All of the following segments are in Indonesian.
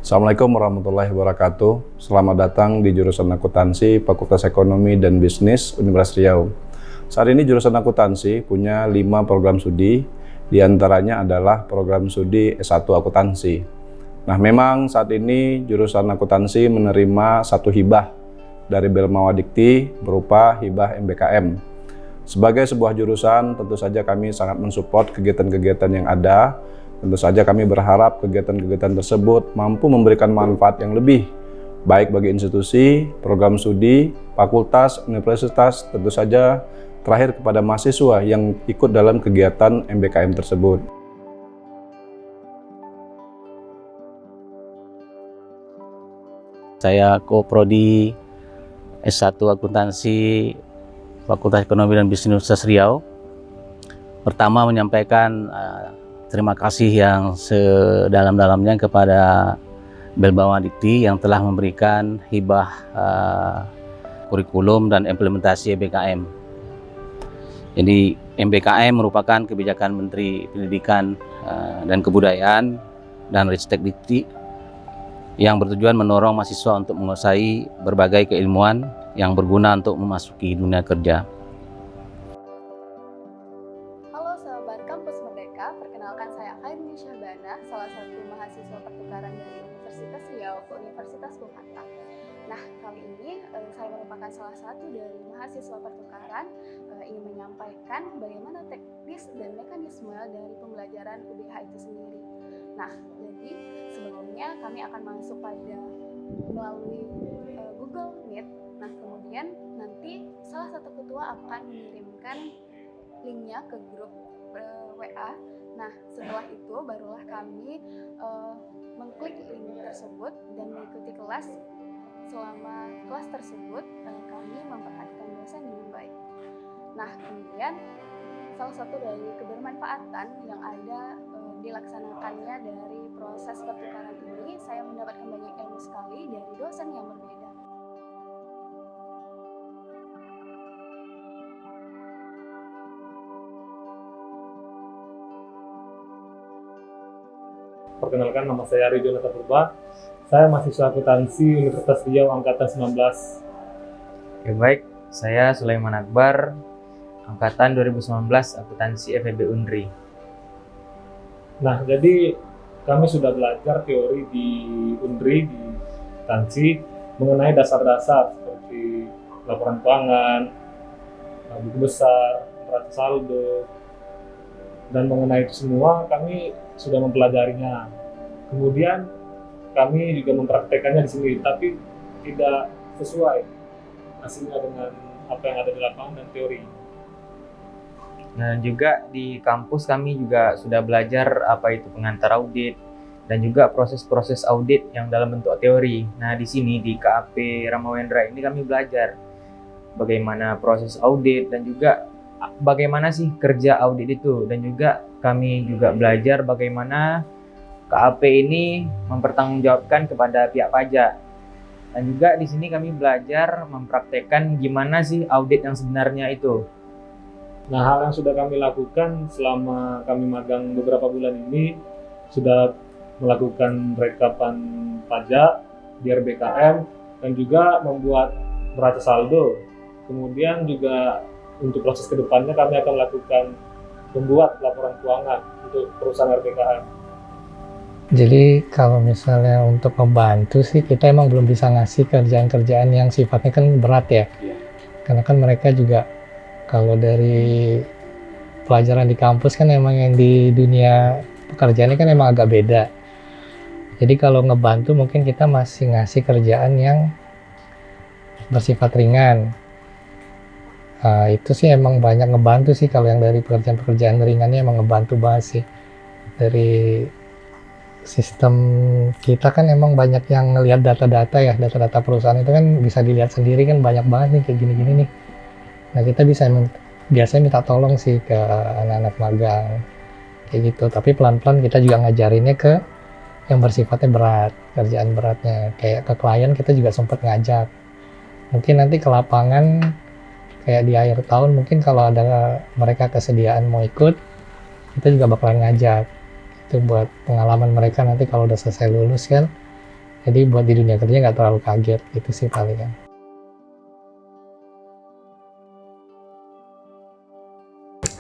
Assalamualaikum warahmatullahi wabarakatuh. Selamat datang di jurusan akuntansi Fakultas Ekonomi dan Bisnis Universitas Riau. Saat ini jurusan akuntansi punya 5 program studi, diantaranya adalah program studi S1 akuntansi. Nah, memang saat ini jurusan akuntansi menerima satu hibah dari Belmawa Dikti berupa hibah MBKM. Sebagai sebuah jurusan, tentu saja kami sangat mensupport kegiatan-kegiatan yang ada. Tentu saja kami berharap kegiatan-kegiatan tersebut mampu memberikan manfaat yang lebih baik bagi institusi, program studi, fakultas, universitas, tentu saja terakhir kepada mahasiswa yang ikut dalam kegiatan MBKM tersebut. Saya Koprodi S1 Akuntansi Fakultas Ekonomi dan Bisnis Universitas Riau. Pertama menyampaikan terima kasih yang sedalam-dalamnya kepada Belmawa Dikti yang telah memberikan hibah kurikulum dan implementasi MBKM. Jadi MBKM merupakan kebijakan Menteri Pendidikan dan Kebudayaan dan Ristek Dikti yang bertujuan mendorong mahasiswa untuk menguasai berbagai keilmuan yang berguna untuk memasuki dunia kerja. Perkenalkan, saya Khairul Syahbana, salah satu mahasiswa pertukaran dari Universitas Riau ke Universitas Bung Hatta. Nah, kali ini saya merupakan salah satu dari mahasiswa pertukaran ingin menyampaikan bagaimana teknis dan mekanisme dari pembelajaran UBH itu sendiri. Nah, jadi sebelumnya kami akan masuk pada melalui Google Meet. Nah, kemudian nanti salah satu ketua akan mengirimkan linknya ke grup WA. Nah, setelah itu barulah kami mengklik link tersebut dan mengikuti kelas. Selama kelas tersebut kami memperhatikan dosen dengan baik. Nah, kemudian salah satu dari kebermanfaatan yang ada dilaksanakannya dari proses pertukaran ini, saya mendapatkan banyak ilmu sekali dari dosen yang berbeda. Perkenalkan, nama saya Ari Jonathan Purba. Saya mahasiswa akuntansi Universitas Riau angkatan 19. Ya, baik, saya Sulaiman Akbar, angkatan 2019 akuntansi FEB Unri. Nah, jadi kami sudah belajar teori di Unri di akuntansi mengenai dasar-dasar seperti laporan keuangan, buku besar, neraca saldo, dan mengenai itu semua kami sudah mempelajarinya. Kemudian kami juga mempraktekannya di sini, tapi tidak sesuai hasilnya dengan apa yang ada di lapangan dan teori. Dan juga di kampus kami juga sudah belajar apa itu pengantar audit dan juga proses-proses audit yang dalam bentuk teori. Nah, di sini di KAP Ramawendra ini kami belajar bagaimana proses audit dan juga bagaimana sih kerja audit itu, dan juga kami juga belajar bagaimana KAP ini mempertanggungjawabkan kepada pihak pajak. Dan juga di sini kami belajar mempraktekkan gimana sih audit yang sebenarnya itu. Nah, hal yang sudah kami lakukan selama kami magang beberapa bulan ini, sudah melakukan rekapan pajak di RBKM dan juga membuat neraca saldo. Kemudian juga untuk proses kedepannya kami akan melakukan membuat laporan keuangan untuk perusahaan RBKM. Jadi kalau misalnya untuk membantu sih, kita emang belum bisa ngasih kerjaan-kerjaan yang sifatnya kan berat ya. Karena kan mereka juga kalau dari pelajaran di kampus kan emang yang di dunia pekerjaannya kan emang agak beda. Jadi kalau ngebantu mungkin kita masih ngasih kerjaan yang bersifat ringan. Itu sih emang banyak ngebantu sih, kalau yang dari pekerjaan-pekerjaan ringannya emang ngebantu banget sih. Dari sistem kita kan emang banyak yang ngelihat data-data ya, data-data perusahaan itu kan bisa dilihat sendiri kan, banyak banget nih kayak gini-gini nih. Nah, kita bisa biasanya minta tolong sih ke anak-anak magang kayak gitu, tapi pelan-pelan kita juga ngajarinnya ke yang bersifatnya berat, kerjaan beratnya. Kayak ke klien kita juga sempat ngajak, mungkin nanti ke lapangan kayak di akhir tahun mungkin kalau ada mereka kesediaan mau ikut, kita juga bakalan ngajak itu buat pengalaman mereka nanti kalau udah selesai lulus kan, Jadi buat di dunia kerja nggak terlalu kaget gitu sih palingan.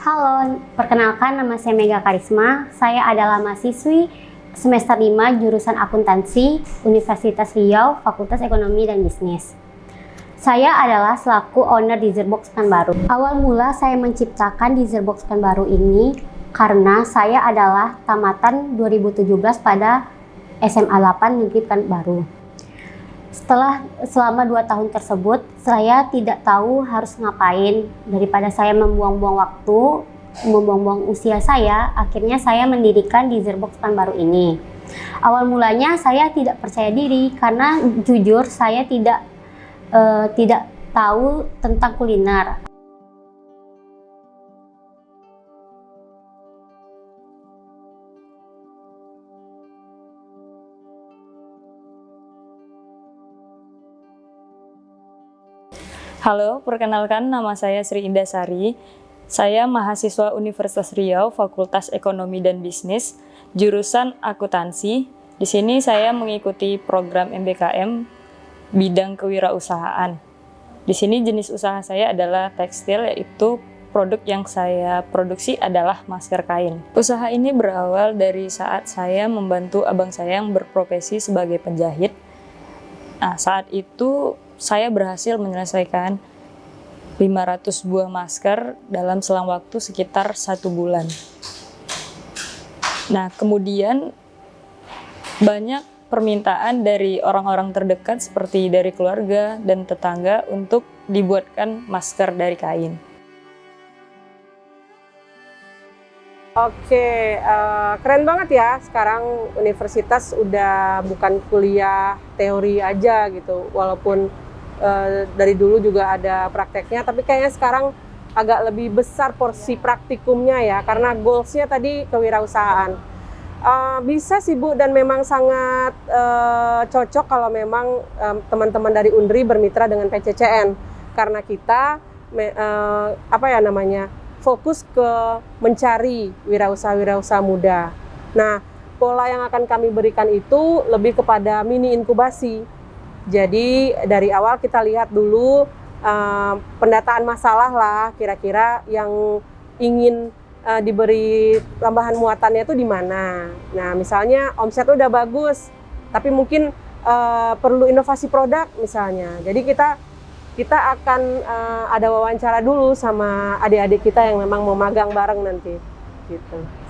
Halo, perkenalkan nama saya Mega Karisma. Saya adalah mahasiswi semester 5 jurusan akuntansi Universitas Riau, Fakultas Ekonomi dan Bisnis. Saya adalah selaku owner Dessert Pekanbaru. Awal mula saya menciptakan Dessert Pekanbaru ini karena saya adalah tamatan 2017 pada SMA 8 Negeri Pekanbaru. Selama 2 tahun tersebut, saya tidak tahu harus ngapain. Daripada saya membuang-buang waktu, membuang-buang usia saya, akhirnya saya mendirikan Dessert Pekanbaru ini. Awal mulanya saya tidak percaya diri karena jujur saya tidak tahu tentang kuliner. Halo, perkenalkan nama saya Sri Indasari. Saya mahasiswa Universitas Riau, Fakultas Ekonomi dan Bisnis, jurusan akuntansi. Di sini saya mengikuti program MBKM bidang kewirausahaan. Di sini jenis usaha saya adalah tekstil, yaitu produk yang saya produksi adalah masker kain. Usaha ini berawal dari saat saya membantu abang saya yang berprofesi sebagai penjahit. Nah, saat itu saya berhasil menyelesaikan 500 buah masker dalam selang waktu sekitar 1 bulan. Nah, kemudian banyak permintaan dari orang-orang terdekat seperti dari keluarga dan tetangga untuk dibuatkan masker dari kain. Oke, keren banget ya sekarang universitas udah bukan kuliah teori aja gitu, walaupun dari dulu juga ada prakteknya, tapi kayaknya sekarang agak lebih besar porsi praktikumnya ya, karena goalsnya tadi kewirausahaan. Bisa sih Bu, dan memang sangat cocok kalau memang teman-teman dari Undri bermitra dengan PCCN, karena kita fokus ke mencari wirausaha-wirausaha muda. Nah, pola yang akan kami berikan itu lebih kepada mini inkubasi. Jadi dari awal kita lihat dulu pendataan masalah lah, kira-kira yang ingin diberi tambahan muatannya itu di mana. Nah, misalnya omset udah bagus, tapi mungkin perlu inovasi produk misalnya. Jadi kita akan ada wawancara dulu sama adik-adik kita yang memang mau magang bareng nanti, gitu.